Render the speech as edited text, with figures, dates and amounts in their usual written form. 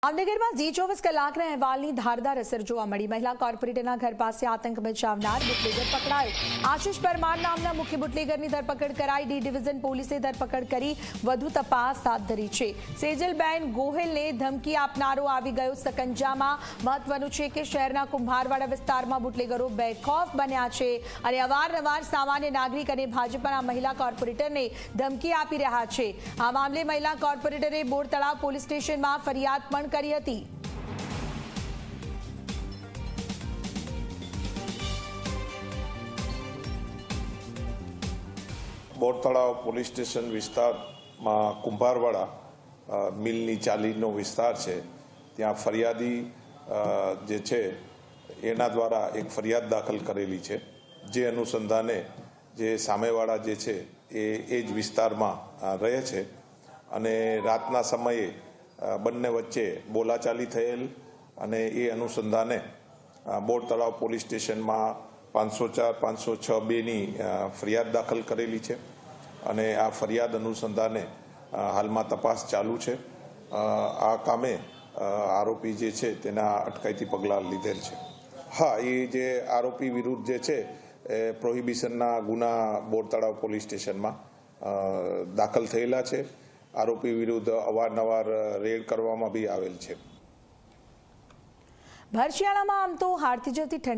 भावनगर में जी 24 કલાકના અહેવાલની ધારદાર અસર જોવા મળી। મહિલા કોર્પોરેટરના ઘર પાસે આતંક મચાવનાર બુટલેગર પકડાયો। આશિષ પરમાર નામના મુખ્ય બુટલેગરની ધરપકડ કરાઈ। ડી ડિવિઝન પોલીસે ધરપકડ કરી વધુ તપાસ હાથ ધરી છે। સેજલબેન ગોહિલને ધમકી આપનારો આવી ગયો સકંજામાં। મહત્વનું છે કે શહેરના કુંભારવાડા વિસ્તારમાં બુટલેગરો બેખૌફ બન્યા છે અને અવારનવાર સામાન્ય નાગરિક અને ભાજપના મહિલા કોર્પોરેટરને ધમકી આપી રહ્યા છે। આ મામલે મહિલા કોર્પોરેટરે બોર તળાવ પોલીસ સ્ટેશનમાં ફરિયાદ પણ કરી હતી। બોર તળાવ પોલીસ સ્ટેશન વિસ્તારમાં કુંભારવાડા મિલની ચાલીનો વિસ્તાર છે। ત્યાં ફરિયાદી જે છે એના દ્વારા એક ફરિયાદ દાખલ કરેલી છે। જે અનુસંધાને જે સામેવાળા જે છે એ જ વિસ્તારમાં રહે છે અને રાતના સમયે બંને વચ્ચે બોલાચાલી થયેલ અને એ અનુસંધાને બોર તળાવ પોલીસ સ્ટેશનમાં 504-506-2ની ફરિયાદ દાખલ કરેલી છે અને આ ફરિયાદ અનુસંધાને હાલમાં તપાસ ચાલુ છે। આ કામે આરોપી જે છે તેના અટકાયતી પગલાં લીધેલ છે। હા, એ જે આરોપી વિરુદ્ધ જે છે એ પ્રોહિબિશનના ગુના બોર તળાવ પોલીસ સ્ટેશનમાં દાખલ થયેલા છે। આરોપી વિરુદ્ધ અવારનવાર રેડ કરવામાં બી આવેલ છે। ભર શિયાળામાં આમ તો હાડતી જતી ઠંડી